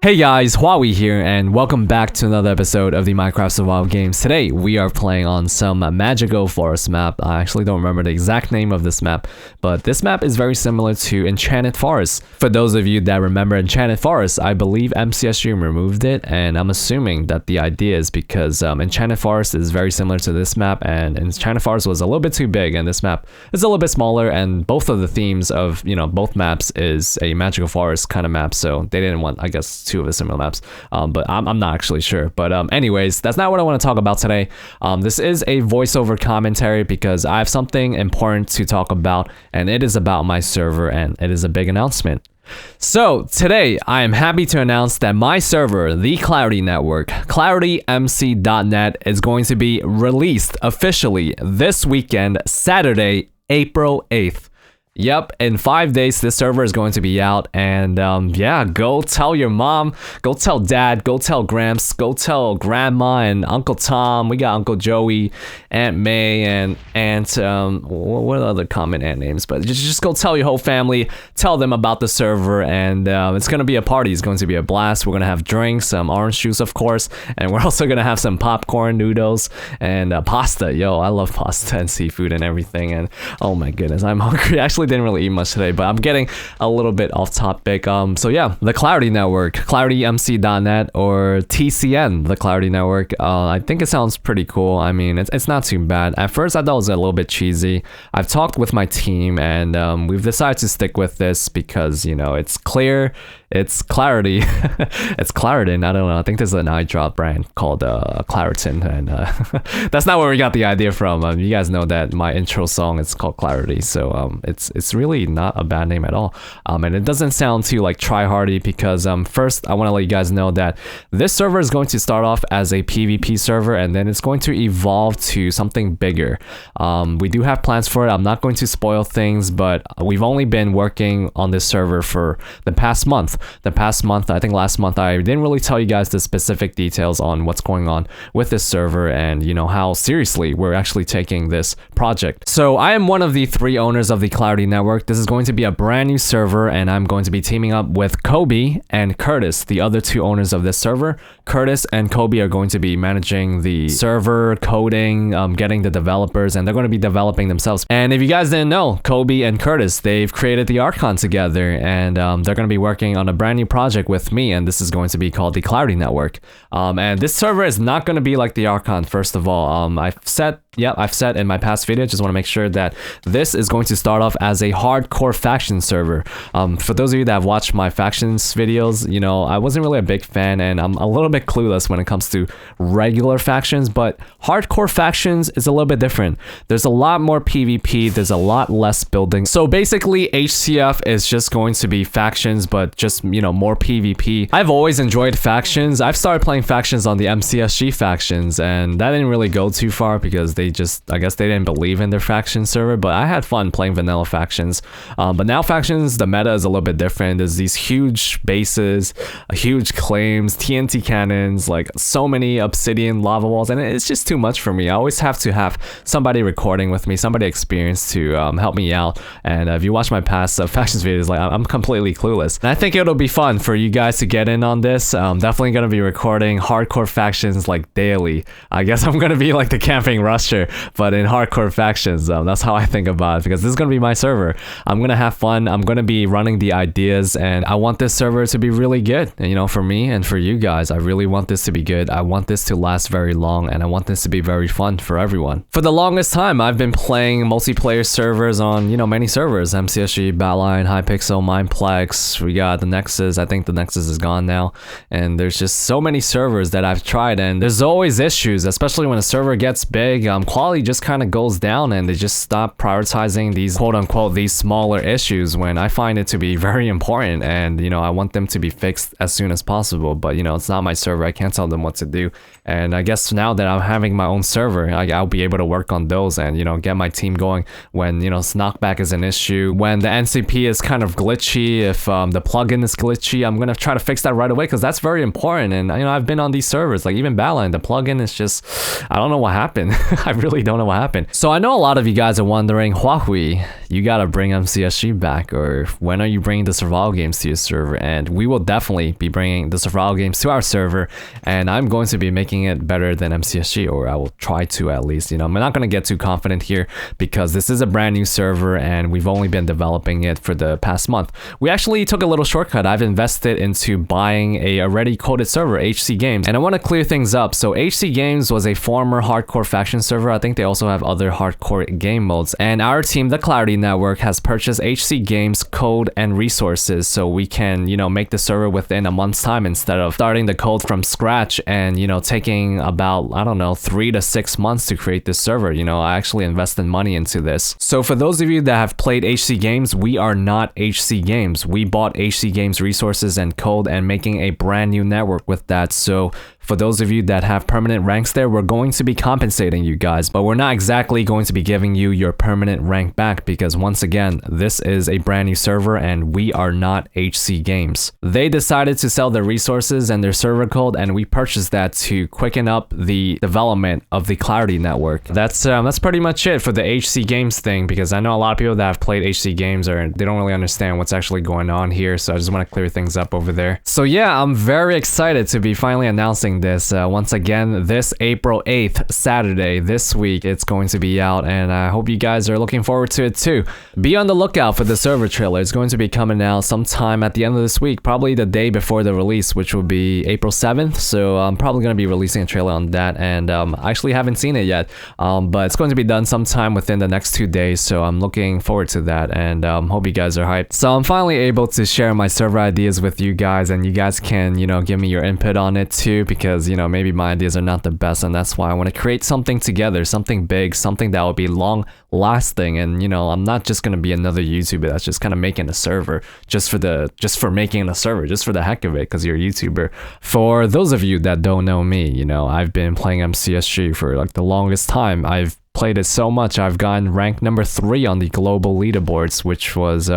Hey guys, Huahwi here, and welcome back to another episode of the Minecraft Survival Games. Today, we are playing on some magical forest map. I actually don't remember the exact name of this map, but this map is very similar to Enchanted Forest. For those of you that remember Enchanted Forest, I believe MCSG removed it, and I'm assuming that the idea is because Enchanted Forest is very similar to this map, and Enchanted Forest was a little bit too big, and this map is a little bit smaller, and both of the themes of, both maps is a magical forest kind of map, so they didn't want, I guess, two of the similar maps, but I'm not actually sure. But anyways, that's not what I want to talk about today. This is a voiceover commentary because I have something important to talk about, and it is about my server, and it is a big announcement. So today I am happy to announce that my server, the Clarity Network, ClarityMC.net, is going to be released officially this weekend, Saturday, April 8th. Yep, in 5 days this server is going to be out, and yeah, go tell your mom, go tell dad, go tell Gramps, go tell grandma and Uncle Tom. We got Uncle Joey, Aunt May, and what are other common aunt names? But just go tell your whole family, tell them about the server, and it's gonna be a party. It's going to be a blast. We're gonna have drinks, some orange juice, of course, and we're also gonna have some popcorn, noodles, and pasta. Yo, I love pasta and seafood and everything, and oh my goodness, I'm hungry. Actually didn't really eat much today, but I'm getting a little bit off topic. So yeah, the Clarity Network, ClarityMC.net, or TCN, the Clarity Network. I think it sounds pretty cool. I mean, it's not too bad. At first I thought it was a little bit cheesy. I've talked with my team, and we've decided to stick with this because, it's clear, it's clarity. It's Claritin. I don't know, I think there's an eye drop brand called Claritin, and that's not where we got the idea from. You guys know that my intro song is called Clarity, so it's really not a bad name at all, and it doesn't sound too like try-hardy because first I want to let you guys know that this server is going to start off as a PvP server, and then it's going to evolve to something bigger. We do have plans for it. I'm not going to spoil things, but we've only been working on this server for the past month. I think last month, I didn't really tell you guys the specific details on what's going on with this server and how seriously we're actually taking this project. So I am one of the 3 owners of the Clarity Network. This is going to be a brand new server, and I'm going to be teaming up with Kobe and Curtis, the other 2 owners of this server. Curtis and Kobe are going to be managing the server, coding, getting the developers, and they're going to be developing themselves. And if you guys didn't know, Kobe and Curtis, they've created the Archon together, and they're going to be working on a brand new project with me, and this is going to be called the Clarity Network. And this server is not going to be like the Archon, first of all. I've said in my past video, just want to make sure that this is going to start off as a hardcore faction server. For those of you that have watched my factions videos, I wasn't really a big fan, and I'm a little bit clueless when it comes to regular factions, but hardcore factions is a little bit different. There's a lot more PvP, there's a lot less building. So basically, HCF is just going to be factions, but just, more PvP. I've always enjoyed factions. I've started playing factions on the MCSG factions, and that didn't really go too far because I guess they didn't believe in their faction server, but I had fun playing vanilla factions. But now factions, the meta is a little bit different. There's these huge bases, huge claims, TNT cannons, like so many obsidian lava walls, and it's just too much for me. I always have to have somebody recording with me, somebody experienced to help me out. And if you watch my past factions videos, like I'm completely clueless. And I think it'll be fun for you guys to get in on this. Definitely gonna be recording hardcore factions like daily. I guess I'm gonna be like the camping rusher, but in hardcore factions. That's how I think about it, because this is gonna be my server. I'm gonna have fun. I'm gonna be running the ideas, and I want this server to be really good. And for me and for you guys, I really want this to be good. I want this to last very long, and I want this to be very fun for everyone. For the longest time, I've been playing multiplayer servers on many servers: MCSG, Batline, Hypixel, Mineplex. We got the Nexus. I think the Nexus is gone now, and there's just so many servers that I've tried, and there's always issues, especially when a server gets big. Quality just kind of goes down, and they just stop prioritizing these quote-unquote these smaller issues when I find it to be very important, and I want them to be fixed as soon as possible. But it's not my server. I can't tell them what to do, and I guess now that I'm having my own server, I'll be able to work on those and get my team going when knockback is an issue, when the NCP is kind of glitchy, if the plugin is glitchy. I'm gonna try to fix that right away, because that's very important. And I've been on these servers, like even Batline, the plugin is just, I don't know what happened. I really don't know what happened. So I know a lot of you guys are wondering, Huahwi, you gotta bring MCSG back, or when are you bringing the survival games to your server? And we will definitely be bringing the survival games to our server, and I'm going to be making it better than MCSG, or I will try to at least. You know, I'm not gonna get too confident here because this is a brand new server and we've only been developing it for the past month. We actually took a little shortcut. I've invested into buying a already coded server, HC Games, and I want to clear things up. So HC Games was a former hardcore faction server. I think they also have other hardcore game modes, and our team, the Clarity Network, has purchased HC Games code and resources so we can, you know, make the server within a month's time instead of starting the code from scratch and, you know, taking about, I don't know, 3 to 6 months to create this server. You know, I actually invested money into this. So for those of you that have played HC Games, we are not HC Games. We bought HC Games resources and code and making a brand new network with that. So for those of you that have permanent ranks there, we're going to be compensating you guys, but we're not exactly going to be giving you your permanent rank back because once again, this is a brand new server and we are not HC Games. They decided to sell their resources and their server code, and we purchased that to quicken up the development of the Clarity Network. That's pretty much it for the HC Games thing, because I know a lot of people that have played HC Games they don't really understand what's actually going on here, so I just want to clear things up over there. So yeah, I'm very excited to be finally announcing this. Once again, this April 8th, Saturday, this week, it's going to be out, and I hope you guys are looking forward to it too. Be on the lookout for the server trailer. It's going to be coming out sometime at the end of this week, probably the day before the release, which will be April 7th, so I'm probably going to be releasing a trailer on that, and I actually haven't seen it yet, but it's going to be done sometime within the next 2 days, so I'm looking forward to that, and hope you guys are hyped. So I'm finally able to share my server ideas with you guys, and you guys can, you know, give me your input on it too, because you know, maybe my ideas are not the best, and that's why I want to create something together, something big, something that will be long lasting. And you know, I'm not just going to be another YouTuber that's just kind of making a server just for making a server, just for the heck of it, because you're a YouTuber. For those of you that don't know me, you know, I've been playing MCSG for like the longest time. I've played it so much, I've gotten ranked number 3 on the global leaderboards, which was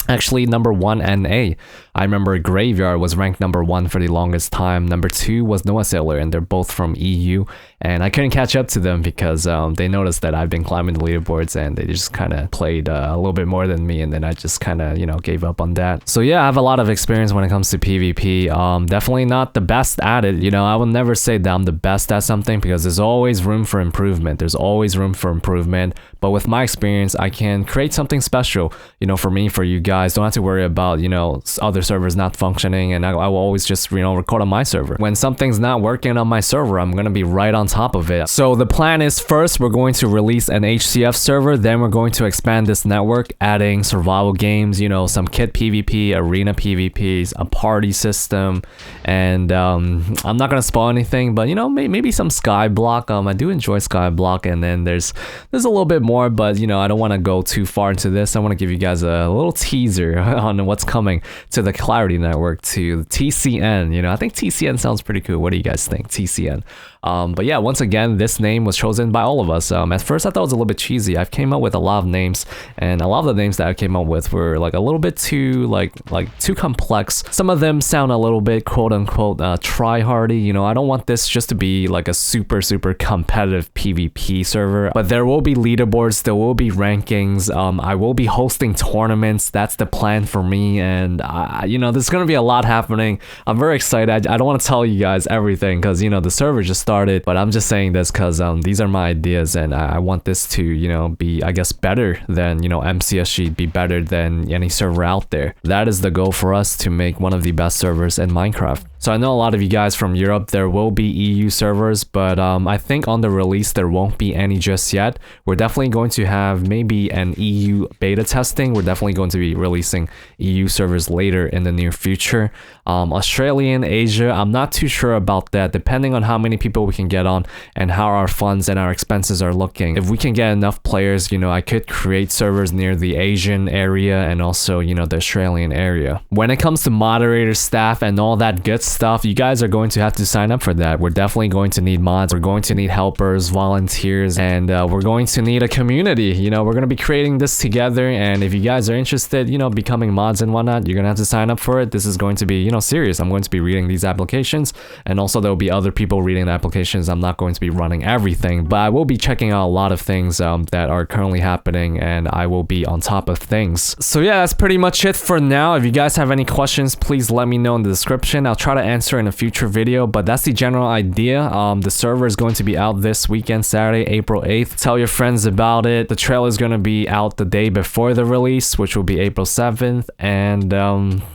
actually number 1 NA. I remember Graveyard was ranked number 1 for the longest time. Number 2 was Noah Sailor, and they're both from EU. And I couldn't catch up to them because they noticed that I've been climbing the leaderboards, and they just kind of played a little bit more than me, and then I just kind of, you know, gave up on that. So yeah, I have a lot of experience when it comes to PvP. Definitely not the best at it. You know, I will never say that I'm the best at something because there's always room for improvement. There's always room for improvement. But with my experience, I can create something special, you know, for me, for you guys. Don't have to worry about, you know, other servers not functioning, and I will always just, you know, record on my server. When something's not working on my server, I'm gonna be right on top of it. So the plan is, first we're going to release an HCF server, then we're going to expand this network, adding survival games, you know, some kit PvP, arena PvPs, a party system, and I'm not gonna spoil anything, but you know, maybe some Skyblock. I do enjoy Skyblock, and then there's a little bit more, but you know, I don't want to go too far into this. I want to give you guys a little teaser on what's coming to the Clarity Network, to TCN. You know, I think TCN sounds pretty cool. What do you guys think? TCN. But yeah, once again, this name was chosen by all of us. At first I thought it was a little bit cheesy. I've came up with a lot of names, and a lot of the names that I came up with were like a little bit too like too complex. Some of them sound a little bit quote unquote try-hardy. You know, I don't want this just to be like a super competitive PvP server, but there will be leaderboards, there will be rankings. I will be hosting tournaments. That's the plan for me, and you know, there's gonna be a lot happening. I'm very excited. I don't want to tell you guys everything because, you know, the server just started, but I'm just saying this because these are my ideas, and I want this to, you know, be, I guess, better than, you know, MCSG, be better than any server out there. That is the goal for us, to make one of the best servers in Minecraft. So I know a lot of you guys from Europe, there will be EU servers, but I think on the release there won't be any just yet. We're definitely going to have maybe an EU beta testing. We're definitely going to be releasing EU servers later in the near future. Australian, Asia, I'm not too sure about that, depending on how many people we can get on and how our funds and our expenses are looking. If we can get enough players, you know, I could create servers near the Asian area and also, you know, the Australian area. When it comes to moderator staff and all that good stuff, stuff, you guys are going to have to sign up for that. We're definitely going to need mods, we're going to need helpers, volunteers, and we're going to need a community. You know, we're going to be creating this together, and if you guys are interested, you know, becoming mods and whatnot, you're going to have to sign up for it. This is going to be, you know, serious. I'm going to be reading these applications, and also there will be other people reading the applications. I'm not going to be running everything, but I will be checking out a lot of things that are currently happening, and I will be on top of things. So yeah, that's pretty much it for now. If you guys have any questions, please let me know in the description. I'll try to answer in a future video, but that's the general idea. The server is going to be out this weekend, Saturday, April 8th. Tell your friends about it. The trailer is going to be out the day before the release, which will be April 7th, and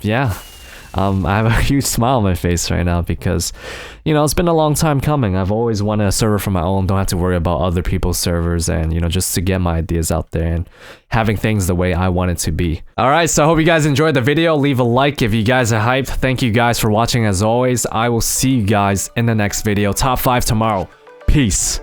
yeah. I have a huge smile on my face right now because, you know, it's been a long time coming. I've always wanted a server for my own, don't have to worry about other people's servers, and, you know, just to get my ideas out there and having things the way I want it to be. Alright, so I hope you guys enjoyed the video. Leave a like if you guys are hyped. Thank you guys for watching as always. I will see you guys in the next video. Top 5 tomorrow. Peace.